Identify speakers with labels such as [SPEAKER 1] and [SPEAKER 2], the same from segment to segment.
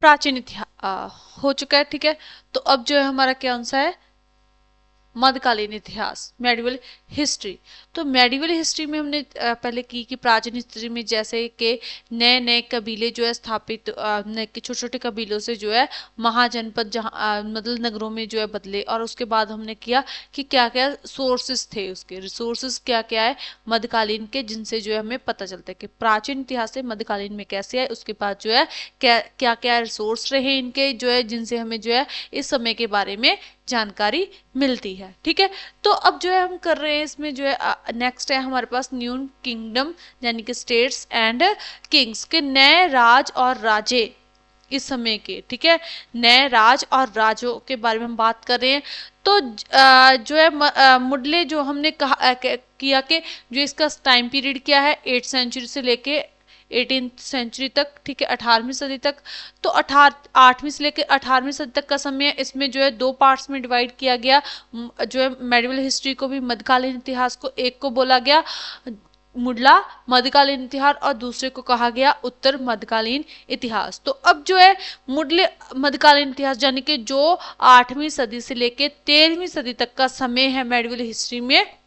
[SPEAKER 1] प्राचीन इतिहास हो चुका है। ठीक है, तो अब जो है हमारा क्या आंसर है, मध्यकालीन इतिहास, मेडिवल हिस्ट्री। तो मेडिवल हिस्ट्री में हमने पहले की कि प्राचीन हिस्ट्री में जैसे कि नए नए कबीले जो है स्थापित, नए छोटे छोटे कबीलों से जो है महाजनपद, जहाँ मतलब नगरों में जो है बदले। और उसके बाद हमने किया कि क्या क्या सोर्सेस थे, उसके रिसोर्सेस क्या क्या है मध्यकालीन के, जिनसे जो है हमें पता चलता है कि प्राचीन इतिहास से मध्यकालीन में कैसे है। उसके बाद जो है क्या क्या रिसोर्स रहे इनके, जो है जिनसे हमें जो है इस समय के बारे में जानकारी मिलती है। ठीक है, तो अब जो है हम कर रहे हैं इसमें जो है नेक्स्ट है हमारे पास न्यू किंगडम, यानी कि स्टेट्स एंड किंग्स के नए राज और राजे इस समय के। ठीक है, नए राज और राजों के बारे में हम बात कर रहे हैं। तो जो है मुडले जो हमने कहा किया कि जो इसका टाइम पीरियड क्या है, 8th सेंचुरी से लेके 18th सेंचुरी तक। ठीक है, 18वीं सदी तक। तो 8वीं से लेकर 18वीं सदी तक का समय, इसमें जो है 2 पार्ट्स में डिवाइड किया गया। जो है मेडिवल हिस्ट्री को भी, मध्यकालीन इतिहास को, एक को बोला गया मुडला मध्यकालीन इतिहास और दूसरे को कहा गया उत्तर मध्यकालीन इतिहास। तो अब जो है मुडले मध्यकालीन इतिहास यानी कि जो 8वीं सदी से लेकर 13वीं सदी तक का समय है मेडिवल हिस्ट्री में,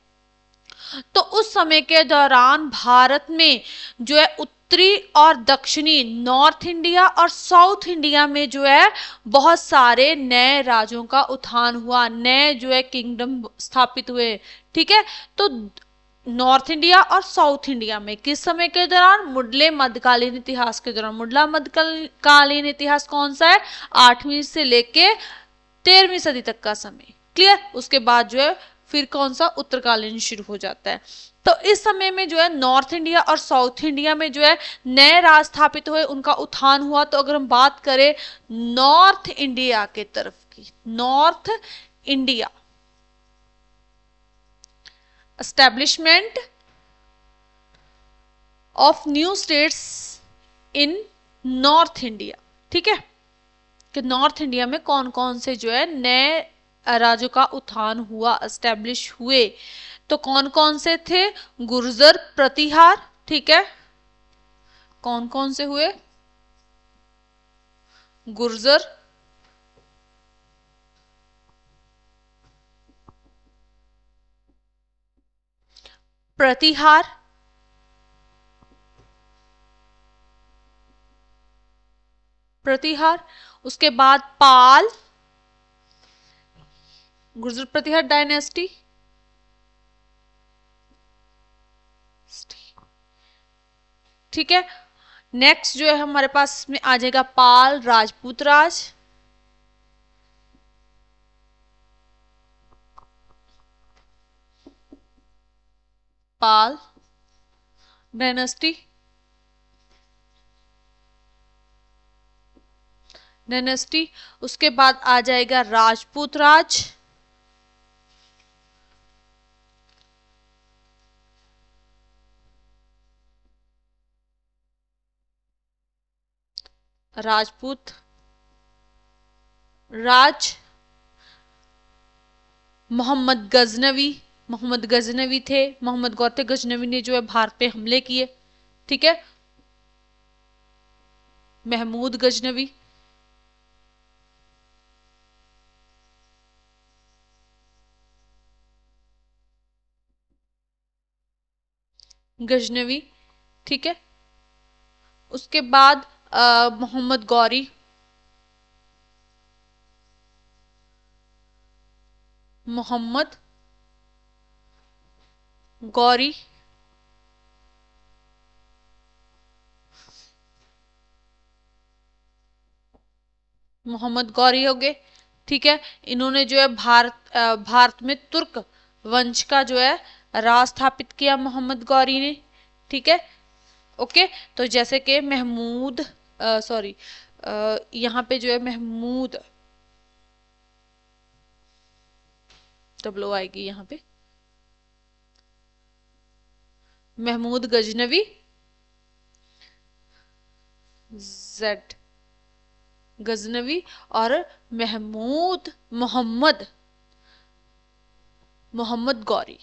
[SPEAKER 1] तो उस समय के दौरान भारत में जो है उत्तरी और दक्षिणी, नॉर्थ इंडिया और साउथ इंडिया में जो है बहुत सारे नए राज्यों का उत्थान हुआ, नए जो है किंगडम स्थापित हुए। ठीक है, तो नॉर्थ इंडिया और साउथ इंडिया में किस समय के दौरान, मुडले मध्यकालीन इतिहास के दौरान। मुडला मध्यकालीन इतिहास कौन सा है, 8वीं से लेके 13वीं सदी तक का समय। क्लियर, उसके बाद जो है फिर कौन सा, उत्तरकालीन शुरू हो जाता है। तो इस समय में जो है नॉर्थ इंडिया और साउथ इंडिया में जो है नए राज स्थापित हुए, उनका उत्थान हुआ। तो अगर हम बात करें नॉर्थ इंडिया के तरफ की, north India, establishment of new states in north India. ठीक है, कि नॉर्थ इंडिया में कौन कौन से जो है नए राज्यों का उत्थान हुआ, एस्टेब्लिश हुए। तो कौन कौन से थे, गुर्जर, प्रतिहार। ठीक है, कौन कौन से हुए, गुर्जर, प्रतिहार, प्रतिहार, उसके बाद पाल, गुर्जर प्रतिहार डायनेस्टी। ठीक है, नेक्स्ट जो है हमारे पास इसमें आ जाएगा पाल राजपूत राज, पाल डायनेस्टी, डायनेस्टी। उसके बाद आ जाएगा राजपूत राज, राजपूत राज। मोहम्मद गजनवी, मोहम्मद गजनवी थे, मोहम्मद गौर थे गजनवी ने जो है भारत पे हमले किए। ठीक है, महमूद गजनवी, गजनवी। ठीक है, उसके बाद मोहम्मद गौरी, मोहम्मद गौरी, मोहम्मद गौरी हो गए। ठीक है, इन्होंने जो है भारत में तुर्क वंश का जो है राज स्थापित किया, मोहम्मद गौरी ने। ठीक है, ओके। तो जैसे कि महमूद, सॉरी, यहाँ पे जो है महमूद, डब्लो आएगी यहाँ पे, महमूद गजनवी, जेड गजनवी, और महमूद मोहम्मद मोहम्मद गौरी।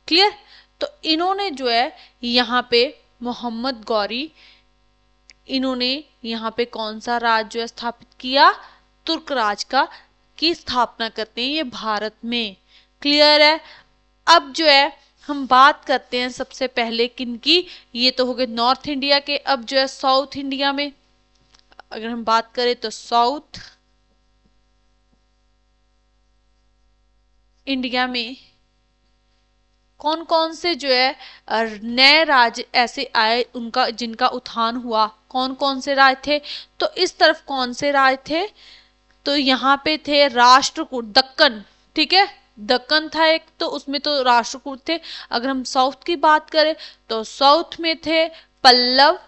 [SPEAKER 1] क्लियर, तो इन्होंने जो है यहाँ पे मोहम्मद गौरी इन्होंने यहाँ पे कौन सा राज जो है स्थापित किया, तुर्क राज का की स्थापना करते हैं ये भारत में। क्लियर है। अब जो है हम बात करते हैं सबसे पहले किनकी, ये तो हो गए नॉर्थ इंडिया के। अब जो है साउथ इंडिया में अगर हम बात करें तो साउथ इंडिया में कौन कौन से जो है नए राज्य ऐसे आए उनका जिनका उत्थान हुआ, कौन कौन से राज थे। तो इस तरफ कौन से राज थे, तो यहाँ पे थे राष्ट्रकूट, दक्कन, ठीक है, दक्कन था एक, तो उसमें तो राष्ट्रकूट थे। अगर हम साउथ की बात करें तो साउथ में थे पल्लव,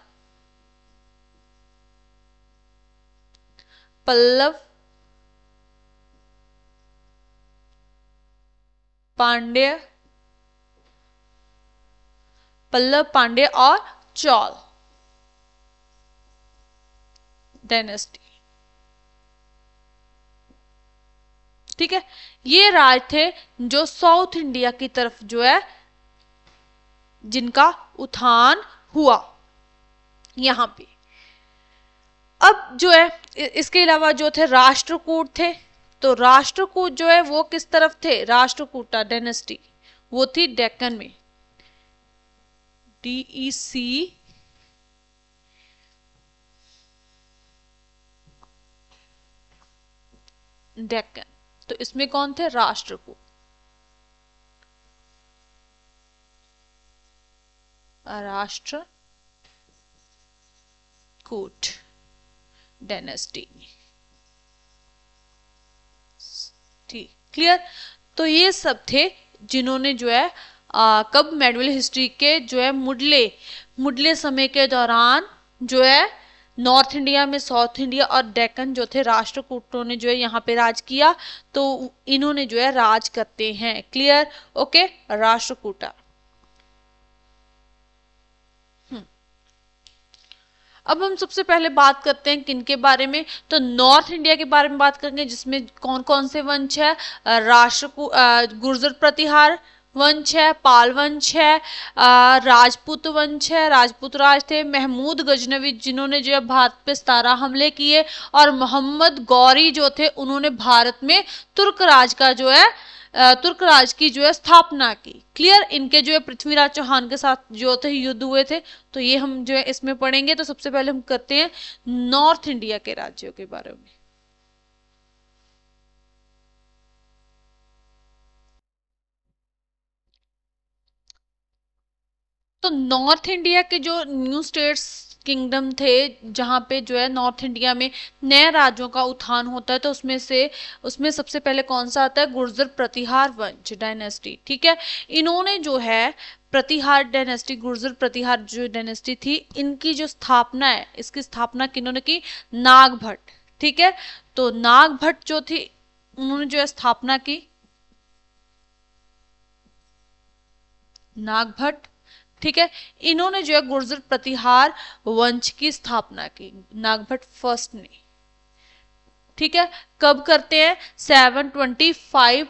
[SPEAKER 1] पल्लव, पांड्य, पल्लव, पांड्य और चौल डायनेस्टी। ठीक है, ये राज थे जो साउथ इंडिया की तरफ जो है जिनका उत्थान हुआ यहां पे। अब जो है इसके अलावा जो थे राष्ट्रकूट थे, तो राष्ट्रकूट जो है वो किस तरफ थे, राष्ट्रकूटा डायनेस्टी वो थी डेक्कन में, DEC, डेक्कन। तो इसमें कौन थे, राष्ट्रकूट, राष्ट्रकूट डायनेस्टी। ठीक, क्लियर। तो ये सब थे जिन्होंने जो है कब मेडिवल हिस्ट्री के जो है मुडले समय के दौरान जो है नॉर्थ इंडिया में, साउथ इंडिया और डेक्कन जो थे राष्ट्रकूटों ने जो है यहाँ पे राज किया। तो इन्होंने जो है राज करते हैं। Clear, okay, Rashtrakuta. अब हम सबसे पहले बात करते हैं किनके बारे में, तो नॉर्थ इंडिया के बारे में बात करेंगे, जिसमें कौन कौन से वंश है, गुर्जर प्रतिहार वंश है, पाल वंश है, राजपूत वंश है, राजपूत राज थे, महमूद गजनवी जिन्होंने जो है भारत पे 17 हमले किए, और मोहम्मद गौरी जो थे उन्होंने भारत में तुर्क राज का जो है तुर्क राज की जो है स्थापना की। क्लियर, इनके जो है पृथ्वीराज चौहान के साथ जो थे युद्ध हुए थे, तो ये हम जो है इसमें पढ़ेंगे। तो सबसे पहले हम करते हैं नॉर्थ इंडिया के राज्यों के बारे में। तो नॉर्थ इंडिया के जो न्यू स्टेट्स किंगडम थे, जहां पे जो है नॉर्थ इंडिया में नए राज्यों का उत्थान होता है, तो उसमें सबसे पहले कौन सा आता है, गुर्जर प्रतिहार वंश डायनेस्टी। ठीक है, इन्होंने जो है प्रतिहार डायनेस्टी, गुर्जर प्रतिहार जो डायनेस्टी थी, इनकी जो स्थापना है, इसकी स्थापना किन्होंने की, नागभट्ट। ठीक है, तो नागभट्ट जो थी उन्होंने जो है स्थापना की, नागभट्ट। ठीक है, इन्होंने जो है गुर्जर प्रतिहार वंश की स्थापना की, नागभट्ट फर्स्ट ने। ठीक है, कब करते हैं, 725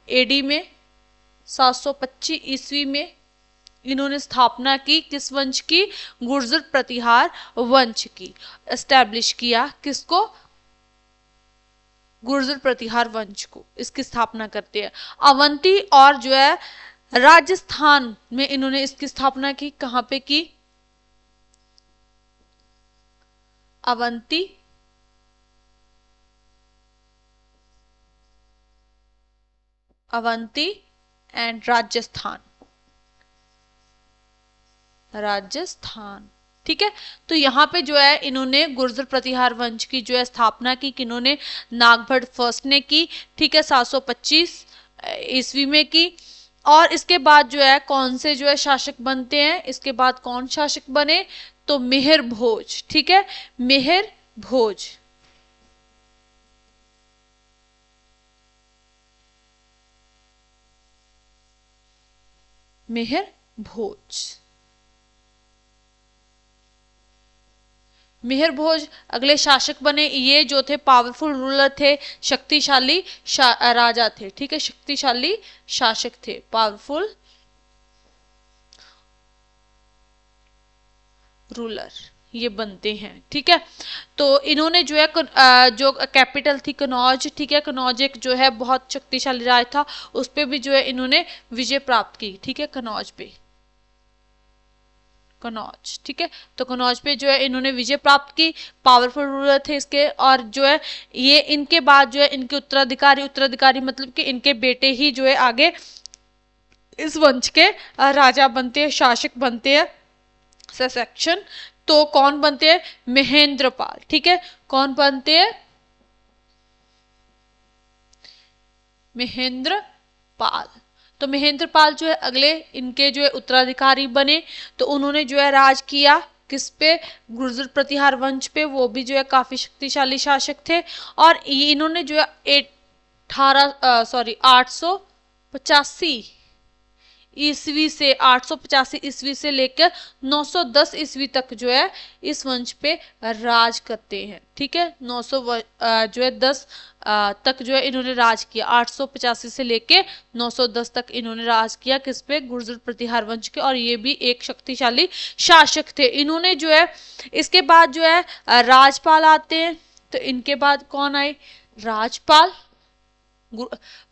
[SPEAKER 1] AD में, 725 ईस्वी में इन्होंने स्थापना की किस वंश की, गुर्जर प्रतिहार वंश की। एस्टैब्लिश किया किसको, गुर्जर प्रतिहार वंश को, इसकी स्थापना करते हैं। अवंती और जो है राजस्थान में इन्होंने इसकी स्थापना की, कहां पे की, अवंती एंड राजस्थान, ठीक है, तो यहाँ पे जो है इन्होंने गुर्जर प्रतिहार वंश की जो है स्थापना की, किन्होंने, नागभट्ट फर्स्ट ने की। ठीक है, 725 ईस्वी में की। और इसके बाद जो है कौन से जो है शासक बनते हैं, इसके बाद कौन शासक बने, तो मिहिर भोज। ठीक है, मिहिर भोज, मिहिर भोज, मिहिर भोज अगले शासक बने। ये जो थे पावरफुल रूलर थे, शक्तिशाली राजा थे। ठीक है, शक्तिशाली शासक थे, पावरफुल रूलर, ये बनते हैं। ठीक है, तो इन्होंने जो है जो कैपिटल थी कनौज, ठीक है, कनौज एक जो है बहुत शक्तिशाली राज था, उस पर भी जो है इन्होंने विजय प्राप्त की। ठीक है, कनौज पे, कनौज, ठीक है, तो कनौज पे जो है इन्होंने विजय प्राप्त की, पावरफुल रूलर थे इसके। और जो है ये इनके बाद जो है इनके उत्तराधिकारी, उत्तराधिकारी मतलब कि इनके बेटे ही जो है आगे इस वंश के राजा बनते हैं, शासक बनते हैं, सक्सेशन। तो कौन बनते हैं? महेंद्रपाल। ठीक है, कौन बनते हैं? महेंद्रपाल। तो महेंद्रपाल जो है अगले इनके जो है उत्तराधिकारी बने। तो उन्होंने जो है राज किया किस पे? गुर्जर प्रतिहार वंश पे। वो भी जो है काफी शक्तिशाली शासक थे। और इन्होंने जो है 885 ईस्वी से 885 ईस्वी से लेकर 910 ईस्वी तक जो है इस वंश पे राज करते हैं। ठीक है, 900 जो है 10 तक जो है इन्होंने राज किया। 885 से लेके 910 तक इन्होंने राज किया किस पे? गुर्जर प्रतिहार वंश के। और ये भी एक शक्तिशाली शासक थे। इन्होंने जो है इसके बाद जो है राजपाल आते हैं। तो इनके बाद कौन आए? राजपाल,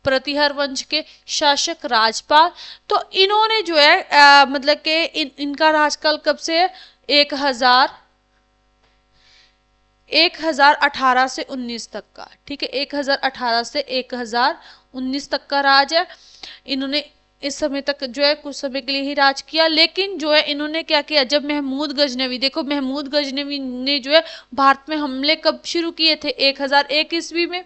[SPEAKER 1] प्रतिहार वंश के शासक राजपाल। तो इन्होंने जो है मतलब कि इनका राजकाल कब से है? 1018 से 19 तक का। ठीक है, 1018 से 1019 तक का राज है। इन्होंने इस समय तक जो है कुछ समय के लिए ही राज किया। लेकिन जो है इन्होंने क्या किया? जब महमूद गजनवी, देखो महमूद गजनवी ने जो है भारत में हमले कब शुरू किए थे? 1001 ईस्वी में।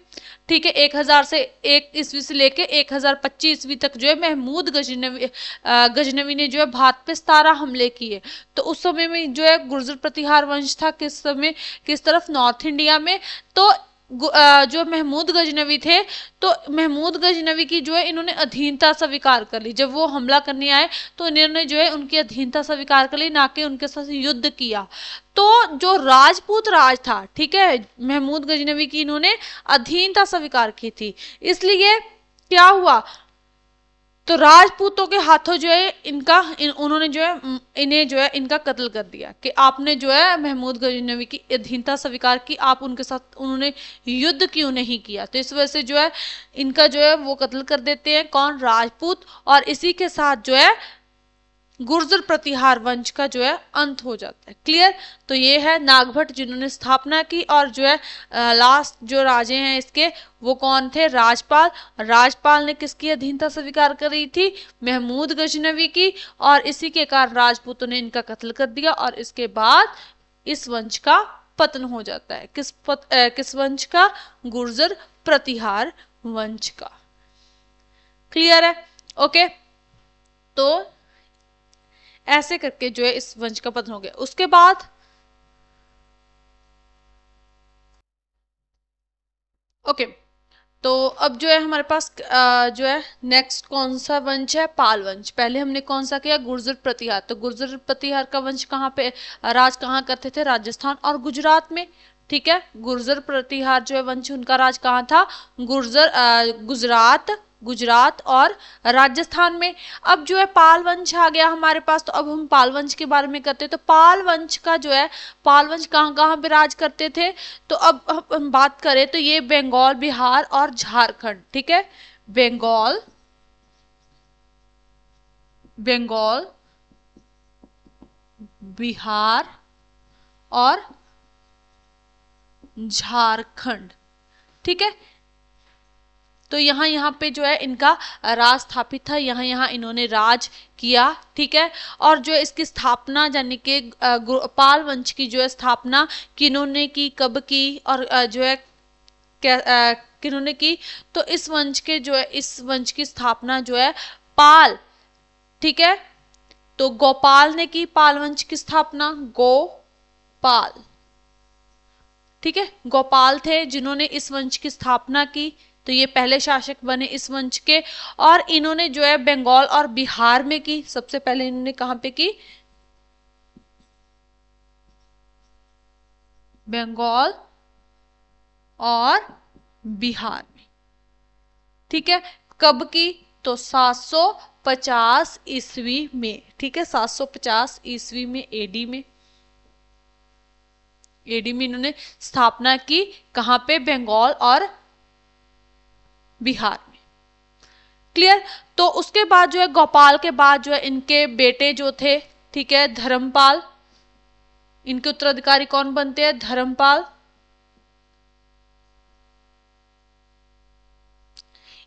[SPEAKER 1] ठीक है, 1000 से 1 ईस्वी से लेके 1025 ईस्वी तक जो है महमूद गजनवी ने जो है भारत पे 17 हमले किए। तो उस समय में जो है गुर्जर प्रतिहार वंश था किस समय? किस तरफ? नॉर्थ इंडिया में। तो जो महमूद गजनवी थे, तो महमूद गजनवी की जो है इन्होंने अधीनता स्वीकार कर ली। जब वो हमला करने आए तो इन्होंने जो है उनकी अधीनता स्वीकार कर ली, ना कि उनके साथ युद्ध किया। तो जो राजपूत राज था, ठीक है, महमूद गजनवी की इन्होंने अधीनता स्वीकार की थी। इसलिए क्या हुआ? तो राजपूतों के हाथों जो है उन्होंने जो है इन्हें जो है इनका कत्ल कर दिया कि आपने जो है महमूद गजनवी की अधीनता स्वीकार की, आप उनके साथ उन्होंने युद्ध क्यों नहीं किया? तो इस वजह से जो है इनका जो है वो कत्ल कर देते हैं। कौन? राजपूत। और इसी के साथ जो है गुर्जर प्रतिहार वंश का जो है अंत हो जाता है। क्लियर? तो ये है नागभट्ट जिन्होंने स्थापना की। और जो है लास्ट जो राजे हैं इसके वो कौन थे? राजपाल। राजपाल ने किसकी अधीनता स्वीकार करी थी? महमूद गजनवी की। और इसी के कारण राजपूतों ने इनका कत्ल कर दिया। और इसके बाद इस वंश का पतन हो जाता है। किस वंश का? गुर्जर प्रतिहार वंश का। क्लियर है? ओके, तो ऐसे करके जो है इस वंश का पतन हो गया। उसके बाद ओके, तो अब जो है हमारे पास जो है नेक्स्ट कौन सा वंश है? पाल वंश। पहले हमने कौन सा किया? गुर्जर प्रतिहार। तो गुर्जर प्रतिहार का वंश कहाँ पे राज कहाँ करते थे? राजस्थान और गुजरात में। ठीक है, गुर्जर प्रतिहार जो है वंश उनका राज कहाँ था? गुजरात और राजस्थान में। अब जो है पाल वंश आ गया हमारे पास। तो अब हम पाल वंश के बारे में करते हैं। तो पाल वंश का जो है पाल वंश कहाँ कहाँ पे राज करते थे? तो अब हम बात करें तो ये बंगाल, बिहार और झारखंड। ठीक है, बंगाल, बिहार और झारखंड। ठीक है, तो यहाँ पे जो है इनका राज स्थापित था। यहाँ इन्होंने राज किया। ठीक है, और जो इसकी स्थापना यानी कि पाल वंश की जो है स्थापना किन्होंने की, कब की, और जो है किन्होंने की? तो इस वंश के जो है इस वंश की स्थापना जो है पाल, ठीक है, तो गोपाल ने की पाल वंश की स्थापना। गोपाल, ठीक है, गोपाल थे जिन्होंने इस वंश की स्थापना की। तो ये पहले शासक बने इस वंश के। और इन्होंने जो है बंगाल और बिहार में की। सबसे पहले इन्होंने कहां पे की? बंगाल और बिहार में। ठीक है, कब की? तो 750 ईस्वी में। ठीक है, 750 ईस्वी में, एडी में। एडी में इन्होंने स्थापना की, कहां पे, बंगाल और बिहार में। क्लियर। तो उसके बाद जो है गोपाल के बाद जो है इनके बेटे जो थे, ठीक है, धर्मपाल, इनके उत्तराधिकारी कौन बनते हैं, धर्मपाल।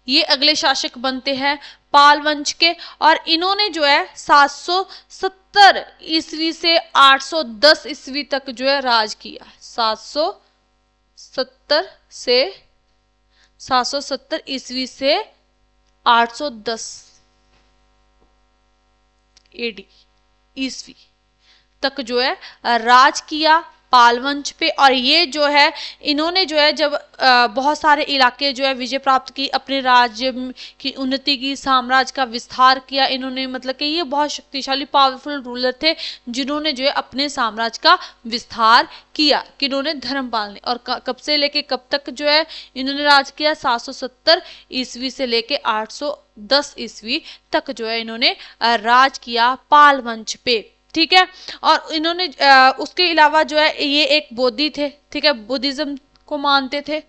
[SPEAKER 1] ये अगले शासक बनते हैं पाल वंश के, और इन्होंने जो है 770 ईस्वी से 810 ईस्वी तक जो है राज किया। 770 ईस्वी से 810 एडी ईस्वी तक जो है राज किया पाल वंश पे। और ये जो है इन्होंने जो है जब बहुत सारे इलाके जो है विजय प्राप्त की, अपने राज्य की उन्नति की, साम्राज्य का विस्तार किया इन्होंने, मतलब कि ये बहुत शक्तिशाली पावरफुल रूलर थे जिन्होंने जो है अपने साम्राज्य का विस्तार किया। किन्होंने, धर्मपाल ने। और कब से लेके कब तक जो है इन्होंने राज किया, 770 ईस्वी से लेके 810 ईस्वी तक जो है इन्होंने राज किया पाल वंश पे, ठीक है। और इन्होंने उसके अलावा जो है ये एक बोधि थे, ठीक है, बुद्धिज्म को मानते थे।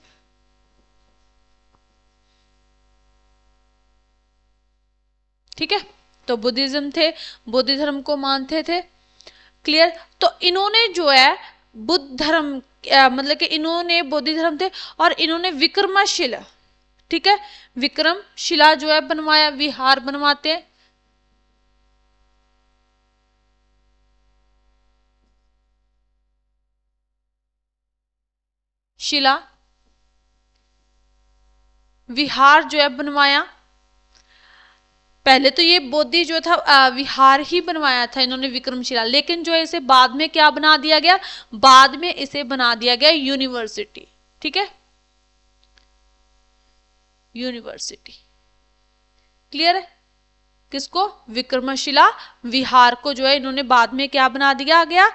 [SPEAKER 1] ठीक है, तो बुद्धिज्म थे, बौद्ध धर्म को मानते थे। क्लियर। तो इन्होंने जो है बुद्ध धर्म, मतलब कि इन्होंने बौद्ध धर्म थे, और इन्होंने विक्रमशिला, ठीक है, विक्रमशिला जो है बनवाया, विहार बनवाते हैं। शिला विहार जो है बनवाया। पहले तो ये बोधि जो था विहार ही बनवाया था इन्होंने, विक्रमशिला, लेकिन जो है इसे बाद में क्या बना दिया गया, बाद में इसे बना दिया गया यूनिवर्सिटी। ठीक है, यूनिवर्सिटी। क्लियर है। किसको, विक्रमशिला विहार को जो है इन्होंने बाद में क्या बना दिया गया,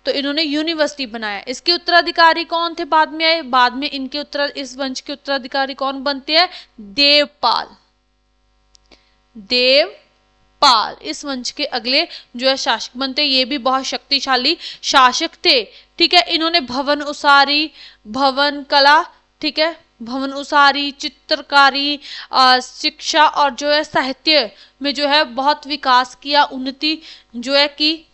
[SPEAKER 1] तो इन्होंने यूनिवर्सिटी बनाया। इसके उत्तराधिकारी कौन थे बाद में आए, बाद में इनके इस वंश के उत्तराधिकारी कौन बनते हैं, देवपाल। देवपाल इस वंश के अगले जो है शासक बनते, ये भी बहुत शक्तिशाली शासक थे। ठीक है, इन्होंने भवन उसारी, भवन कला, ठीक है, भवन उसारी, चित्रकारी, शिक्षा और जो है साहित्य में जो है बहुत विकास किया, उन्नति जो है की।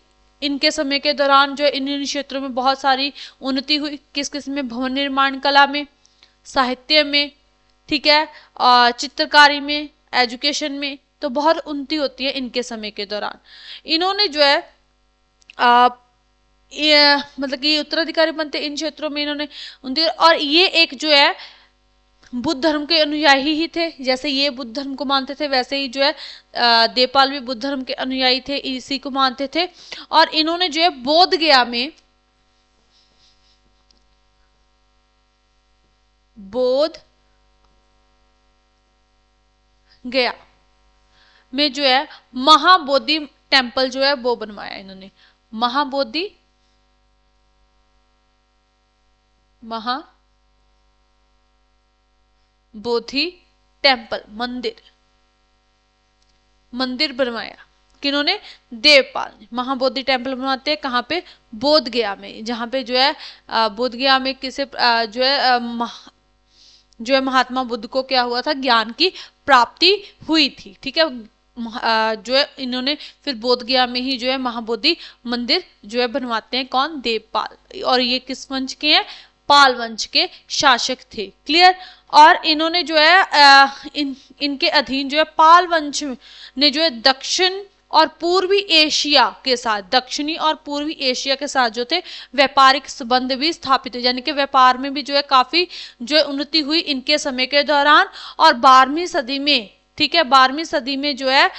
[SPEAKER 1] इनके समय के दौरान जो इन क्षेत्रों में बहुत सारी उन्नति हुई। किस किस में, भवन निर्माण कला में, साहित्य में, ठीक है, चित्रकारी में, एजुकेशन में, तो बहुत उन्नति होती है इनके समय के दौरान। इन्होंने जो है मतलब कि उत्तराधिकारी बनते इन क्षेत्रों में इन्होंने उन्नति। और ये एक जो है बुद्ध धर्म के अनुयायी ही थे, जैसे ये बुद्ध धर्म को मानते थे वैसे ही जो है देवपाल भी बुद्ध धर्म के अनुयायी थे, इसी को मानते थे। और इन्होंने जो है बोध गया में, बोध गया में जो है महाबोधि टेम्पल जो है वो बनवाया इन्होंने। महाबोधि बोधि टेम्पल, मंदिर बनवाया। किन्होंने, देवपाल ने। महाबोधि टेम्पल बनवाते हैं कहाँ पे, बोध गया में, जहाँ पे जो है बोध गया में किसे जो है महात्मा बुद्ध को क्या हुआ था, ज्ञान की प्राप्ति हुई थी। ठीक है, जो है इन्होंने फिर बोध गया में ही जो है महाबोधि मंदिर जो है बनवाते हैं, कौन, देवपाल। और ये किस वंश के हैं, पाल वंश के शासक थे। क्लियर। और इन्होंने जो है इनके अधीन जो है पाल वंश ने जो है दक्षिण और पूर्वी एशिया के साथ, दक्षिणी और पूर्वी एशिया के साथ जो थे व्यापारिक संबंध भी स्थापित हुए, यानी कि व्यापार में भी जो है काफी जो है उन्नति हुई इनके समय के दौरान। और 12वीं सदी में, ठीक है, 12वीं सदी में जो है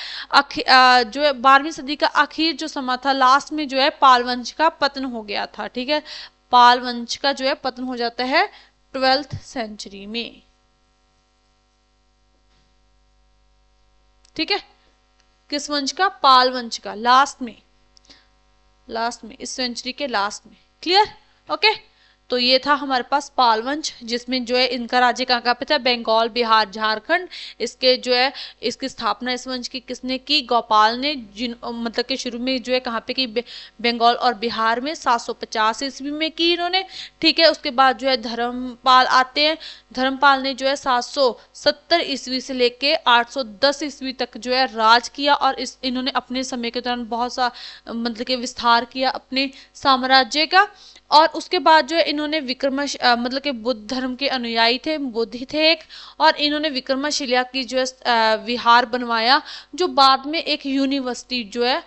[SPEAKER 1] 12वीं सदी का आखिर जो समय था, लास्ट में जो है पाल वंश का पतन हो गया था। ठीक है, पाल वंश का जो है पतन हो जाता है 12th सेंचुरी में। ठीक है, किस वंश का, पाल वंश का, लास्ट में इस सेंचुरी के लास्ट में। क्लियर। ओके, तो ये था हमारे पास पाल वंश, जिसमें जो है इनका राज्य कहाँ पे था, बंगाल, बिहार, झारखंड। इसके जो है इसकी स्थापना इस वंश की किसने की, गोपाल ने, जिन मतलब कि शुरू में जो है कहाँ पे की, बंगाल और बिहार में 750 ईस्वी में की इन्होंने। ठीक है, उसके बाद जो है धर्मपाल आते हैं। धर्मपाल ने जो है 770 ईस्वी से लेके 810 ईस्वी तक जो है राज किया, और इस इन्होंने अपने समय के दौरान बहुत सा मतलब कि विस्तार किया अपने साम्राज्य का। और उसके बाद जो है इन्होंने मतलब कि बुद्ध धर्म के अनुयायी थे, बुद्धि थे एक, और इन्होंने विक्रमशिला की जो है विहार बनवाया, जो बाद में एक यूनिवर्सिटी जो है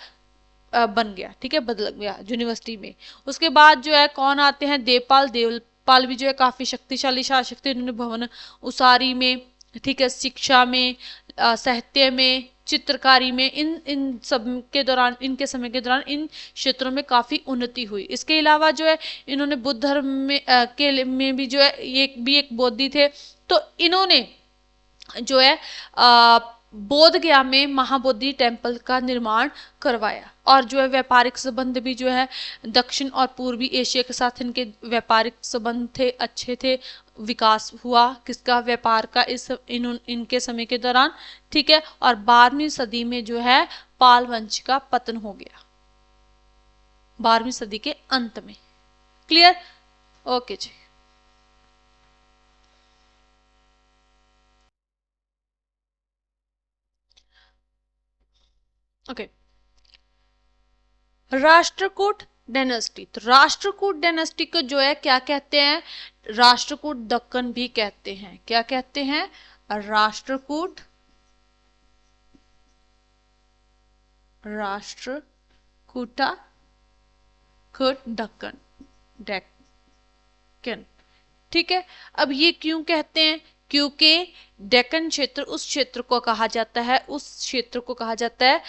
[SPEAKER 1] बन गया। ठीक है, बदल गया यूनिवर्सिटी में। उसके बाद जो है कौन आते हैं, देवपाल। देवपाल भी जो है काफी शक्तिशाली शासक थे। इन्होंने भवन उसारी में, ठीक है, शिक्षा में, साहित्य में, चित्रकारी में, इन इन सब के दौरान, इनके समय के दौरान इन क्षेत्रों में काफी उन्नति हुई। इसके अलावा जो है इन्होंने बुद्ध धर्म में में भी जो है ये भी एक बौद्धि थे। तो इन्होंने जो है बोध गया में महाबोधि टेम्पल का निर्माण करवाया, और जो है व्यापारिक संबंध भी जो है दक्षिण और पूर्वी एशिया के साथ इनके व्यापारिक संबंध थे, अच्छे थे। विकास हुआ किसका, व्यापार का, इनके समय के दौरान। ठीक है, और 12वीं सदी में जो है पाल वंश का पतन हो गया, 12वीं सदी के अंत में। क्लियर, ओके जी। Okay, Rashtrakuta dynasty. तो राष्ट्रकूट डायनेस्टी को जो है क्या कहते हैं, राष्ट्रकूट दक्कन भी कहते हैं। क्या कहते हैं, राष्ट्रकूट, राष्ट्रकूटा कुट दक्कन, डेक्कन। ठीक है, अब ये क्यों कहते हैं, क्योंकि डेक्कन क्षेत्र उस क्षेत्र को कहा जाता है, उस क्षेत्र को कहा जाता है,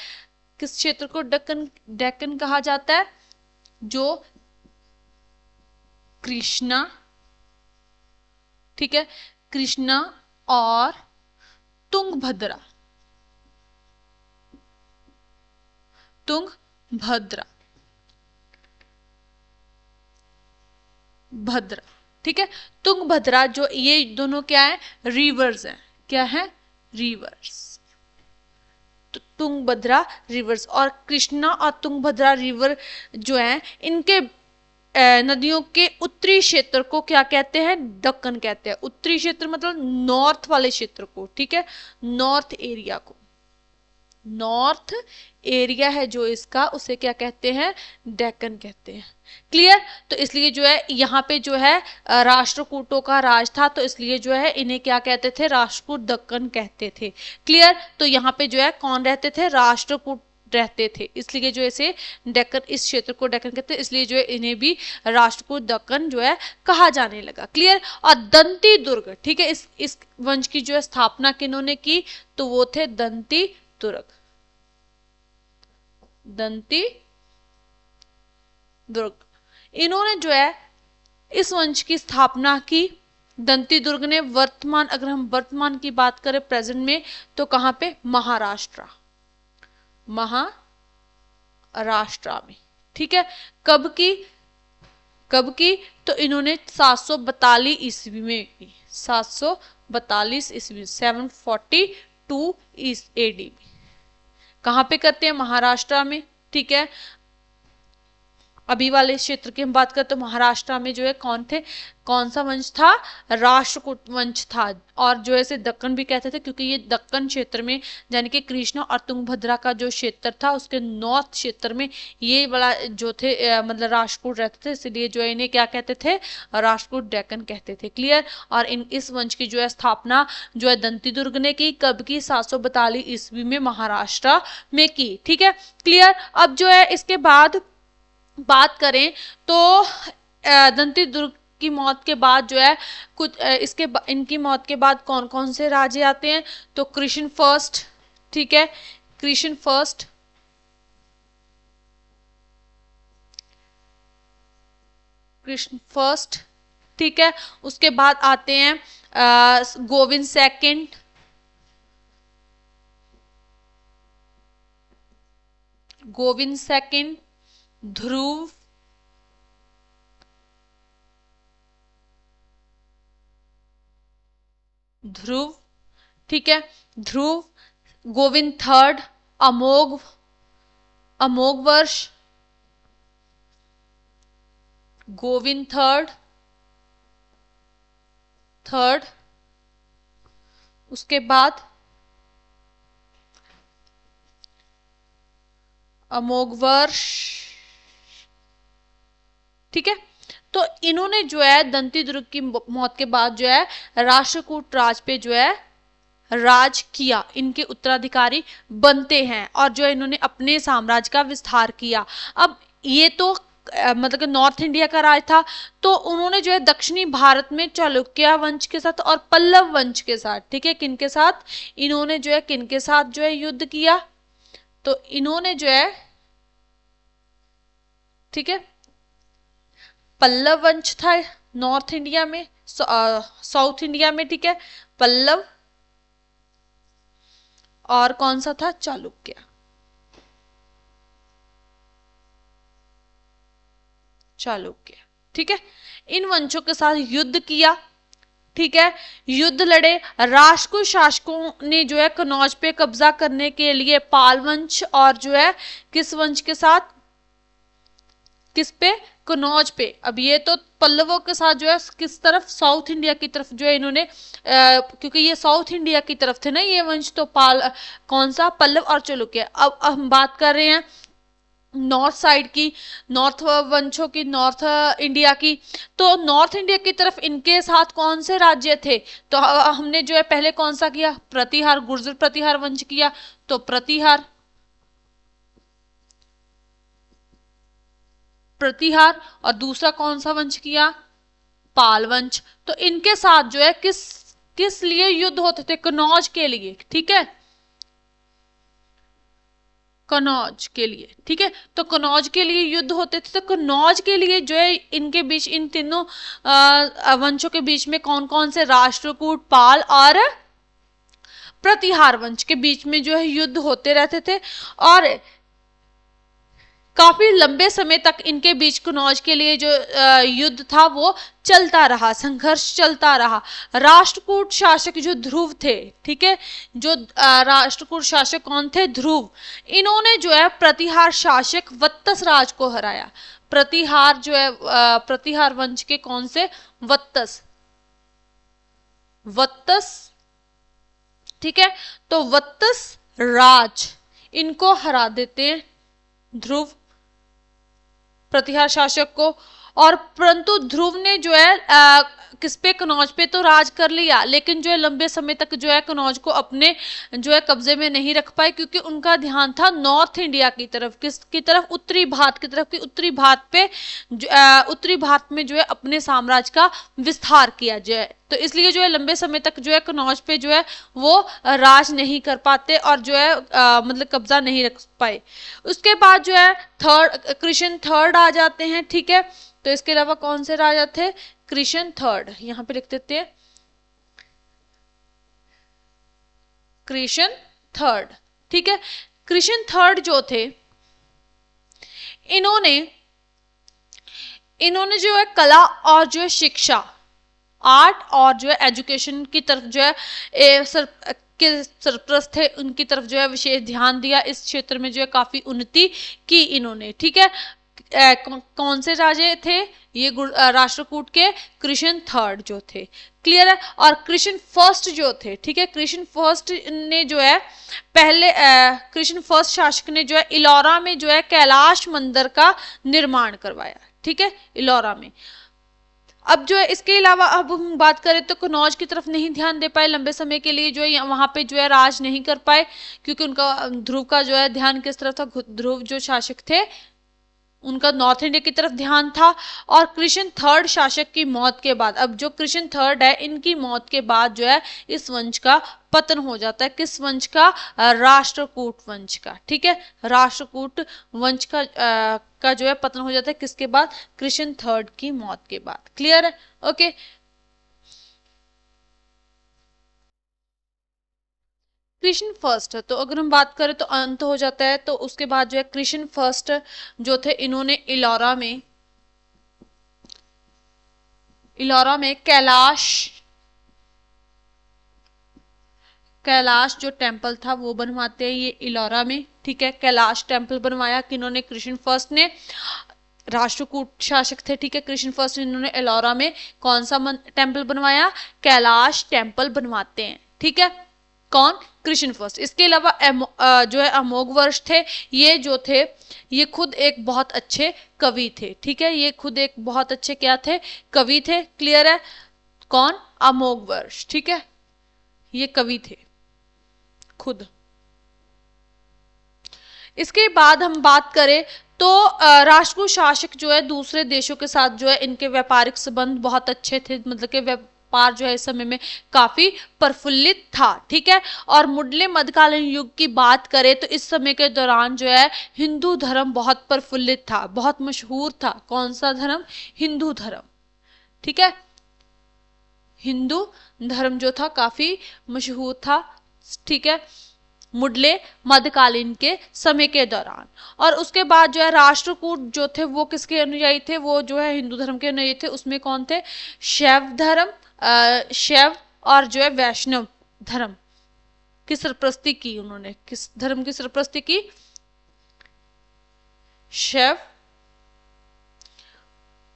[SPEAKER 1] किस क्षेत्र को डेक्कन, डेक्कन कहा जाता है, जो कृष्णा, ठीक है, कृष्णा और तुंगभद्रा, तुंगभद्रा, भद्रा, ठीक है, तुंगभद्रा, जो ये दोनों क्या है, रिवर्स हैं। क्या है, रिवर्स। तो तुंगभद्रा रिवर्स, और कृष्णा और तुंगभद्रा रिवर जो है, इनके नदियों के उत्तरी क्षेत्र को क्या कहते हैं, दक्कन कहते हैं। उत्तरी क्षेत्र मतलब नॉर्थ वाले क्षेत्र को, ठीक है, नॉर्थ एरिया को, नॉर्थ एरिया है जो इसका, उसे क्या कहते हैं, डेक्कन कहते हैं। क्लियर, तो इसलिए जो है यहाँ पे जो है राष्ट्रकूटों का राज था, तो इसलिए जो है इन्हें क्या कहते थे, राष्ट्रकूट दक्कन कहते थे। क्लियर, तो यहाँ पे जो है कौन रहते थे, राष्ट्रकूट रहते थे, इसलिए जो इसे डेक्कन, इस क्षेत्र को डेक्कन कहते हैं, इसलिए जो है इन्हें भी राष्ट्रकूट दक्कन जो है कहा जाने लगा। क्लियर, और दंती दुर्ग, ठीक है, इस वंश की जो है स्थापना किन्होंने की, तो वो थे दंती दुर्ग, दंती दुर्ग। इन्होंने जो है इस वंश की स्थापना की, दंती दुर्ग ने। वर्तमान, अगर हम वर्तमान की बात करें प्रेजेंट में, तो कहां पे, महाराष्ट्र, महाराष्ट्र में। ठीक है, कब की, कब की, तो इन्होंने 742 ईस्वी में की, 742 ईस्वी, 742 एडी में। कहां पे करते हैं, महाराष्ट्र में। ठीक है, अभी वाले क्षेत्र की हम बात करते तो महाराष्ट्र में जो है कौन थे, कौन सा वंश था, राष्ट्रकूट वंश था। और जो है इसे दक्कन भी कहते थे, क्योंकि ये दक्कन क्षेत्र में, यानी कि कृष्णा और तुंगभद्रा का जो क्षेत्र था, उसके नॉर्थ क्षेत्र में ये बड़ा जो थे मतलब राष्ट्रकूट रहते थे, इसलिए जो है इन्हें क्या कहते थे, राष्ट्रकूट डेक्कन कहते थे। क्लियर, और इस वंश की जो है स्थापना जो है दंती दुर्ग ने की, कब की, 742 ईस्वी में महाराष्ट्र में की। ठीक है, क्लियर। अब जो है इसके बाद बात करें तो दंती दुर्ग की मौत के बाद जो है कुछ इनकी मौत के बाद कौन कौन से राजे आते हैं, तो कृष्ण फर्स्ट, ठीक है, कृष्ण फर्स्ट, कृष्ण फर्स्ट, ठीक है, उसके बाद आते हैं गोविंद सेकंड, गोविंद सेकंड, ध्रुव, ध्रुव, ठीक है, ध्रुव, गोविंद थर्ड, अमोघ, अमोघ वर्ष, गोविंद थर्ड, थर्ड, उसके बाद अमोघ वर्ष, ठीक है। तो इन्होंने जो है दंती दुर्ग की मौत के बाद जो है राष्ट्रकूट राज पे जो है राज किया, इनके उत्तराधिकारी बनते हैं और जो है इन्होंने अपने साम्राज्य का विस्तार किया। अब ये तो मतलब कि नॉर्थ इंडिया का राज था, तो उन्होंने जो है दक्षिणी भारत में चालुक्य वंश के साथ और पल्लव वंश के साथ, ठीक है, किनके साथ, इन्होंने जो है किनके साथ जो है युद्ध किया, तो इन्होंने जो है, ठीक है, पल्लव वंश था नॉर्थ इंडिया में, साउथ इंडिया में, ठीक है, पल्लव, और कौन सा था, चालुक्य, चालुक्य, ठीक है। इन वंशों के साथ युद्ध किया, ठीक है, युद्ध लड़े। राष्ट्रकूट शासकों ने जो है कनौज पे कब्जा करने के लिए पाल वंश और जो है किस वंश के साथ, किस पे, कनौज पे। अब ये तो पल्लवों के साथ जो है किस तरफ, साउथ इंडिया की तरफ जो है इन्होंने क्योंकि ये साउथ इंडिया की तरफ थे ना ये वंश, तो पाल कौन सा, पल्लव और चालुक्य। अब हम बात कर रहे हैं नॉर्थ साइड की, नॉर्थ वंशों की, नॉर्थ इंडिया की। तो नॉर्थ इंडिया की तरफ इनके साथ कौन से राज्य थे, तो हमने जो है पहले कौन सा किया, प्रतिहार, गुर्जर प्रतिहार वंश किया, तो प्रतिहार, प्रतिहार, और दूसरा कौन सा वंश किया, पाल वंश। तो इनके साथ जो है किस किस लिए युद्ध होते थे, कनौज के लिए, ठीक है, कनौज के लिए, ठीक है। तो कनौज के लिए युद्ध होते थे, तो कनौज के लिए जो है इनके बीच, इन तीनों वंशों के बीच में कौन कौन से, राष्ट्रकूट, पाल और प्रतिहार वंश के बीच में जो है युद्ध होते रहते थे। और काफी लंबे समय तक इनके बीच कनौज के लिए जो युद्ध था वो चलता रहा, संघर्ष चलता रहा। राष्ट्रकूट शासक जो ध्रुव थे, ठीक है, जो राष्ट्रकूट शासक कौन थे, ध्रुव, इन्होंने जो है प्रतिहार शासक वत्तस राज को हराया। प्रतिहार जो है प्रतिहार वंश के कौन से, वत्तस, वत्तस, ठीक है। तो वत्तस राज इनको हरा देते हैं ध्रुव, प्रतिहार शासक को। और परंतु ध्रुव ने जो है किस पे, कनौज पे तो राज कर लिया, लेकिन जो है लंबे समय तक जो है कनौज को अपने जो है कब्जे में नहीं रख पाए, क्योंकि उनका ध्यान था नॉर्थ इंडिया की तरफ, किसकी तरफ, उत्तरी भारत की तरफ, कि उत्तरी भारत पे उत्तरी भारत में जो है अपने साम्राज्य का विस्तार किया जाए। तो इसलिए जो है लंबे समय तक जो है कनौज पे जो है वो राज नहीं कर पाते और जो है मतलब कब्जा नहीं रख पाए। उसके बाद जो है थर्ड, कृष्ण थर्ड आ जाते हैं, ठीक है। तो इसके अलावा कौन से राजा थे, कृष्ण थर्ड, यहां पे लिख देते हैं कृष्ण थर्ड, ठीक है। कृष्ण थर्ड जो थे, इन्होंने जो है कला और जो है शिक्षा, आर्ट और जो है एजुकेशन की तरफ जो है के सरप्रस्त थे, उनकी तरफ जो है विशेष ध्यान दिया। इस क्षेत्र में जो है काफी उन्नति की इन्होंने, ठीक है। कौन से राजे थे ये, राष्ट्रकूट के कृष्ण थर्ड जो थे, क्लियर है। और कृष्ण फर्स्ट जो थे, ठीक है, कृष्ण फर्स्ट ने जो है पहले कृष्ण फर्स्ट शासक ने जो है इलौरा में जो है कैलाश मंदिर का निर्माण करवाया, ठीक है, इलौरा में। अब जो है इसके अलावा अब हम बात करें तो कनौज की तरफ नहीं ध्यान दे पाए लंबे समय के लिए, जो है वहां पे जो है राज नहीं कर पाए, क्योंकि उनका ध्रुव का जो है ध्यान किस तरफ था, ध्रुव जो शासक थे उनका नॉर्थ इंडिया की तरफ ध्यान था। और कृष्ण थर्ड शासक की मौत के बाद, अब जो कृष्ण थर्ड है इनकी मौत के बाद जो है इस वंश का पतन हो जाता है, किस वंश का, राष्ट्रकूट वंश का, ठीक है, राष्ट्रकूट वंश का जो है पतन हो जाता है किसके बाद, कृष्ण थर्ड की मौत के बाद, क्लियर है, ओके। कृष्ण फर्स्ट, तो अगर हम बात करें तो अंत हो जाता है, तो उसके बाद जो है कृष्ण फर्स्ट जो थे इन्होंने इलौरा में कैलाश कैलाश जो टेम्पल था वो बनवाते हैं ये इलौरा में, ठीक है। कैलाश टेम्पल बनवाया किन्होंने? कृष्ण फर्स्ट ने, राष्ट्रकूट शासक थे, ठीक है। कृष्ण फर्स्ट ने इन्होंने इलौरा में कौन सा टेम्पल बनवाया? कैलाश टेम्पल बनवाते हैं, ठीक है। कौन? कृष्ण फर्स्ट। इसके अलावा जो है अमोघ वर्ष थे, ये जो थे ये खुद एक बहुत अच्छे कवि थे, ठीक है। ये खुद एक बहुत अच्छे क्या थे? कवि थे। क्लियर है? कौन? अमोघ वर्ष, ठीक है। ये कवि थे खुद। इसके बाद हम बात करें तो राष्ट्रकूट शासक जो है दूसरे देशों के साथ जो है इनके व्यापारिक संबंध बहुत अच्छे थे, मतलब कि व्यापार जो है इस समय में काफी प्रफुल्लित था, ठीक है। और मुढले मध्यकालीन युग की बात करें तो इस समय के दौरान जो है हिंदू धर्म बहुत प्रफुल्लित था, बहुत मशहूर था। कौन सा धर्म? हिंदू धर्म, ठीक है। हिंदू धर्म जो था काफी मशहूर था, ठीक है, मुढले मध्यकालीन के समय के दौरान। और उसके बाद जो है राष्ट्रकूट जो थे वो किसके अनुयायी थे? वो जो है हिंदू धर्म के अनुयायी थे। उसमें कौन थे? शैव धर्म, शैव और जो है वैष्णव धर्म की सरप्रस्ती की उन्होंने। किस धर्म की सरप्रस्ती की? शैव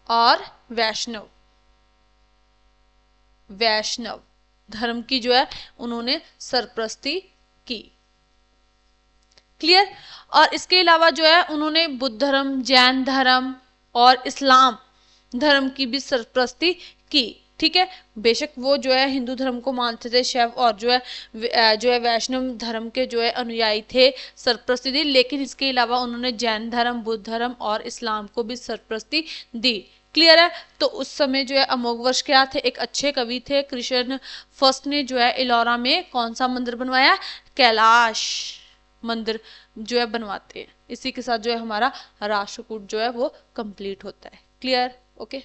[SPEAKER 1] और वैष्णव, वैष्णव धर्म की जो है उन्होंने सरप्रस्ती की। क्लियर? और इसके अलावा जो है उन्होंने बुद्ध धर्म, जैन धर्म और इस्लाम धर्म की भी सरप्रस्ती की, ठीक है। बेशक वो जो है हिंदू धर्म को मानते थे, शैव और जो है वैष्णव धर्म के जो है अनुयायी थे, सरप्रस्ती दी, लेकिन इसके अलावा उन्होंने जैन धर्म, बुद्ध धर्म और इस्लाम को भी सरप्रस्ती दी। क्लियर है? तो उस समय जो है अमोघ वर्ष क्या थे? एक अच्छे कवि थे। कृष्ण फर्स्ट ने जो है इलौरा में कौन सा मंदिर बनवाया? कैलाश मंदिर जो है बनवाते हैं। इसी के साथ जो है हमारा राष्ट्रकूट जो है वो कंप्लीट होता है। क्लियर? ओके।